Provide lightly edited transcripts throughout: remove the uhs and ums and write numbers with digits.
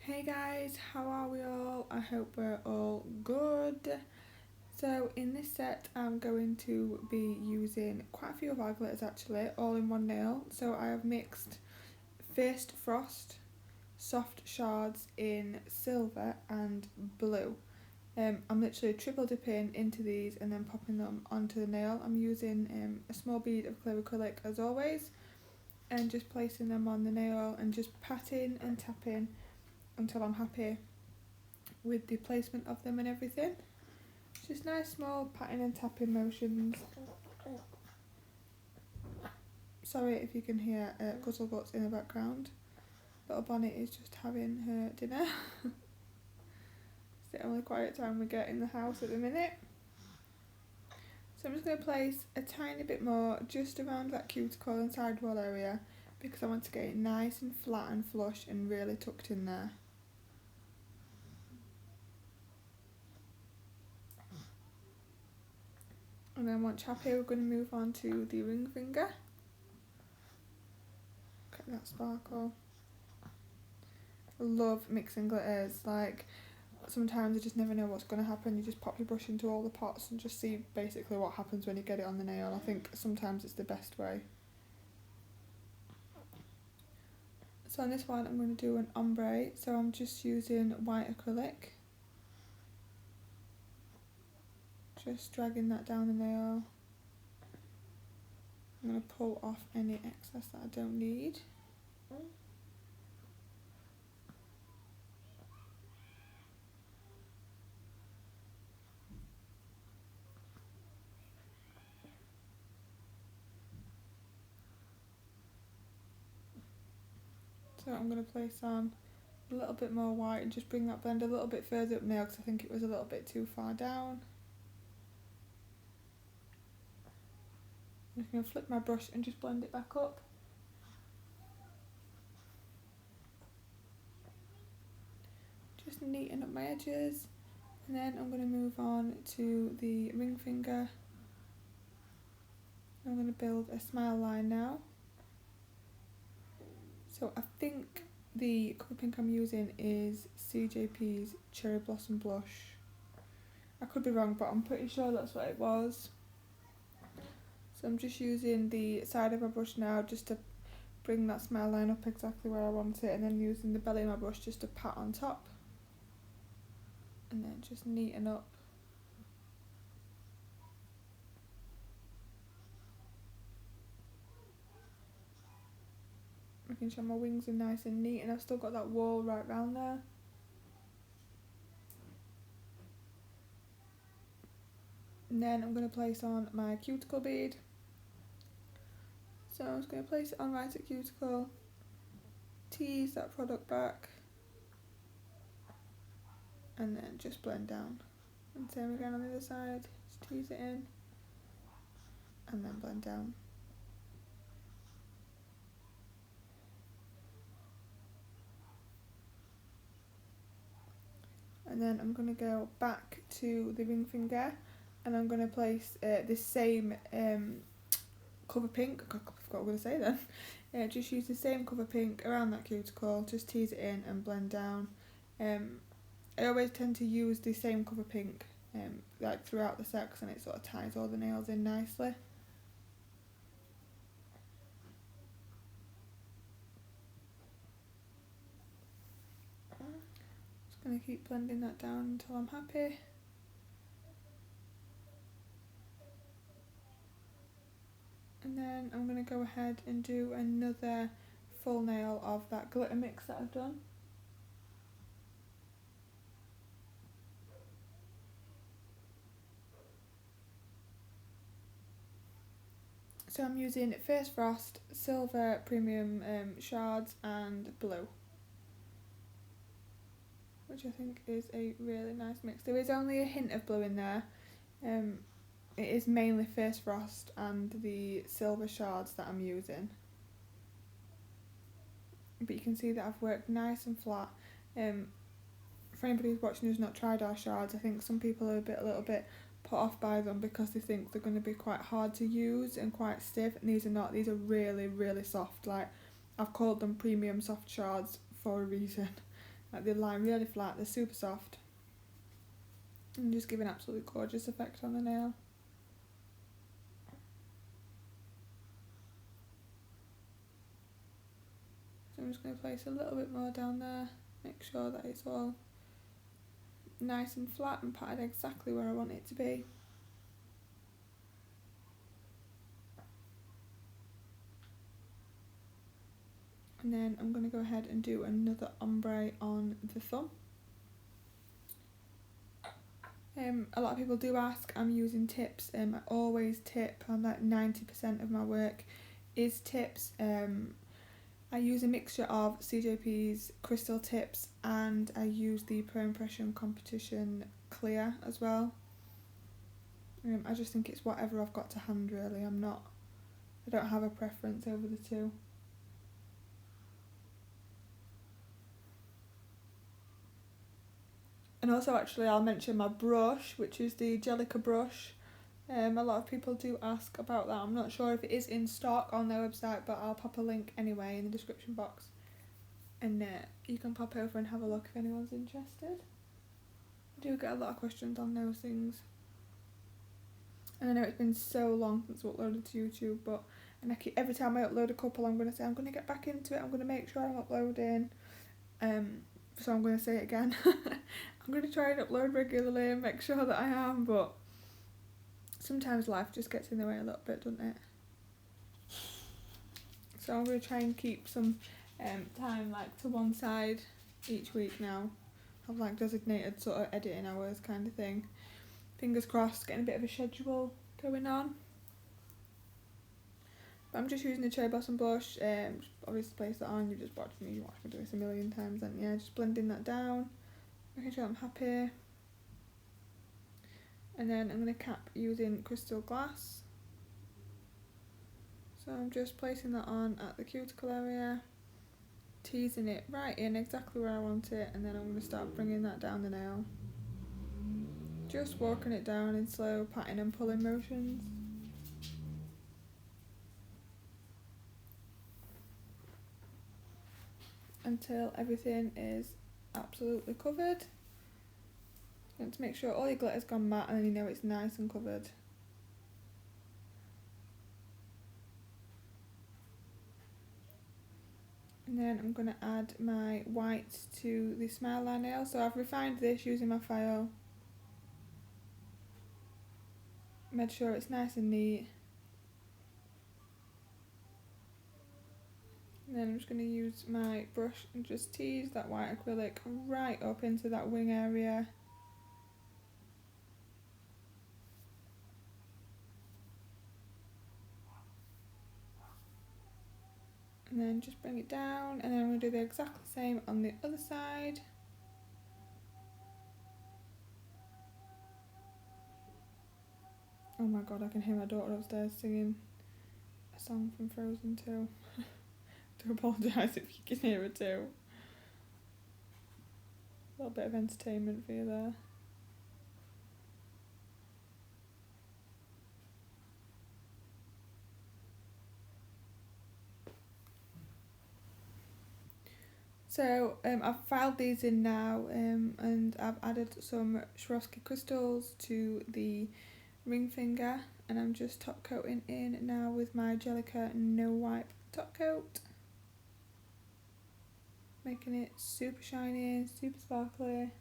Hey guys, how are we all? I hope we're all good. So in this set I'm going to be using quite a few of our glitters actually, all in one nail. So I have mixed First Frost soft shards in silver and blue. I'm literally triple dipping into these and then popping them onto the nail. I'm using a small bead of clear acrylic as always and just placing them on the nail and just patting and tapping until I'm happy with the placement of them and everything. Just nice small patting and tapping motions. Sorry if you can hear Guzzle Guts in the background. Little Bonnet is just having her dinner. It's the only quiet time we get in the house at the minute. So I'm just going to place a tiny bit more just around that cuticle and sidewall area because I want to get it nice and flat and flush and really tucked in there. And then once happy, we're going to move on to the ring finger. Look at that sparkle. I love mixing glitters. Like, sometimes you just never know what's going to happen. You just pop your brush into all the pots and just see basically what happens when you get it on the nail. I think sometimes it's the best way. So on this one I'm going to do an ombre. So I'm just using white acrylic. Just dragging that down the nail. I'm going to pull off any excess that I don't need. So I'm going to place on a little bit more white and just bring that blend a little bit further up now because I think it was a little bit too far down. I'm just going to flip my brush and just blend it back up. Just neaten up my edges, and then I'm going to move on to the ring finger. I'm going to build a smile line now. So I think the colour pink I'm using is CJP's Cherry Blossom Blush. I could be wrong, but I'm pretty sure that's what it was. So I'm just using the side of my brush now just to bring that smile line up exactly where I want it, and then using the belly of my brush just to pat on top. And then just neaten up. Making sure my wings are nice and neat, and I've still got that wall right round there. And then I'm going to place on my cuticle bead. So I'm just going to place it on right at cuticle, tease that product back, and then just blend down. And same again on the other side, just tease it in, and then blend down. And then I'm going to go back to the ring finger, and I'm going to place this same cover pink, I forgot what I was going to say then, just use the same cover pink around that cuticle, just tease it in and blend down. I always tend to use the same cover pink like throughout the set and it sort of ties all the nails in nicely. Just going to keep blending that down until I'm happy. And then I'm going to go ahead and do another full nail of that glitter mix that I've done. So I'm using First Frost, Silver Premium Shards and Blue, which I think is a really nice mix. There is only a hint of blue in there. It is mainly First Frost and the Silver Shards that I'm using. But you can see that I've worked nice and flat. For anybody who's watching who's not tried our shards, I think some people are a little bit put off by them because they think they're going to be quite hard to use and quite stiff, and these are not. These are really, really soft. Like, I've called them premium soft shards for a reason. Like they lie really flat, they're super soft. And just give an absolutely gorgeous effect on the nail. So I'm just going to place a little bit more down there, make sure that it's all nice and flat and patted exactly where I want it to be. And then I'm going to go ahead and do another ombre on the thumb. A lot of people do ask, I'm using tips. I always tip, on like 90% of my work is tips. I use a mixture of CJP's crystal tips and I use the Pro Impression Competition clear as well. I just think it's whatever I've got to hand really. I don't have a preference over the two. And also actually I'll mention my brush, which is the Angelica brush. A lot of people do ask about that. I'm not sure if it is in stock on their website, but I'll pop a link anyway in the description box. And you can pop over and have a look if anyone's interested. I do get a lot of questions on those things. And I know it's been so long since I uploaded to YouTube, but every time I upload a couple I'm going to say I'm going to get back into it, I'm going to make sure I'm uploading. So I'm going to say it again. I'm going to try and upload regularly and make sure that I am, but sometimes life just gets in the way a little bit, doesn't it? So I'm going to try and keep some time like to one side each week now. Have like designated sort of editing hours kind of thing. Fingers crossed, getting a bit of a schedule going on. But I'm just using the Cherry Blossom blush, just obviously place that on. You watched me do this a million times, and yeah, just blending that down, making sure I'm happy. And then I'm going to cap using crystal glass. So I'm just placing that on at the cuticle area, teasing it right in exactly where I want it, and then I'm going to start bringing that down the nail. Just walking it down in slow patting and pulling motions. Until everything is absolutely covered. You want to make sure all your glitter's gone matte and then you know it's nice and covered. And then I'm going to add my white to the Smile Line nail. So I've refined this using my file. Made sure it's nice and neat. And then I'm just going to use my brush and just tease that white acrylic right up into that wing area. And then just bring it down, and then I'm going to do the exact same on the other side. Oh my god, I can hear my daughter upstairs singing a song from Frozen 2. I do apologise if you can hear it too. A little bit of entertainment for you there. So I've filed these in now, and I've added some Swarovski crystals to the ring finger, and I'm just top coating in now with my Angelica No Wipe top coat, making it super shiny, super sparkly.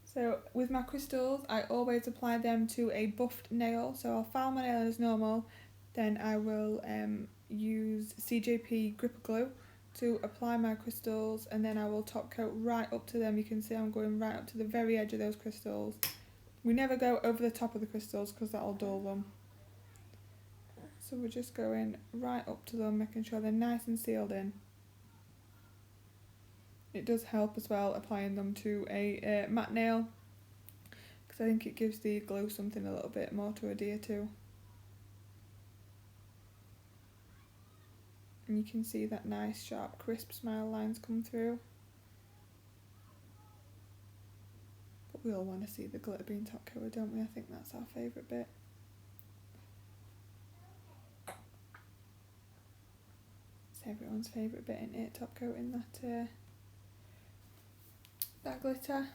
So with my crystals, I always apply them to a buffed nail. So I'll file my nail as normal, then I will use CJP Gripper Glue to apply my crystals, and then I will top coat right up to them. You can see I'm going right up to the very edge of those crystals. We never go over the top of the crystals because that'll dull them. So we're just going right up to them, making sure they're nice and sealed in. It does help as well applying them to a matte nail, because I think it gives the glue something a little bit more to adhere to. And you can see that nice sharp crisp smile lines come through. But we all want to see the glitter being top coated, don't we? I think that's our favourite bit. everyone's favourite bit, isn't it? Top coating that glitter.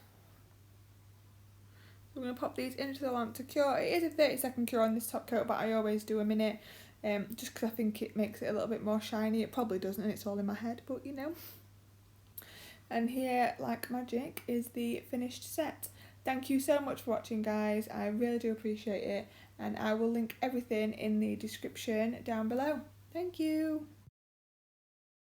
We're going to pop these into the lamp to cure. It is a 30-second cure on this top coat, but I always do a minute, just because I think it makes it a little bit more shiny. It probably doesn't, and it's all in my head, but you know. And here, like magic, is the finished set. Thank you so much for watching, guys. I really do appreciate it, and I will link everything in the description down below. Thank you.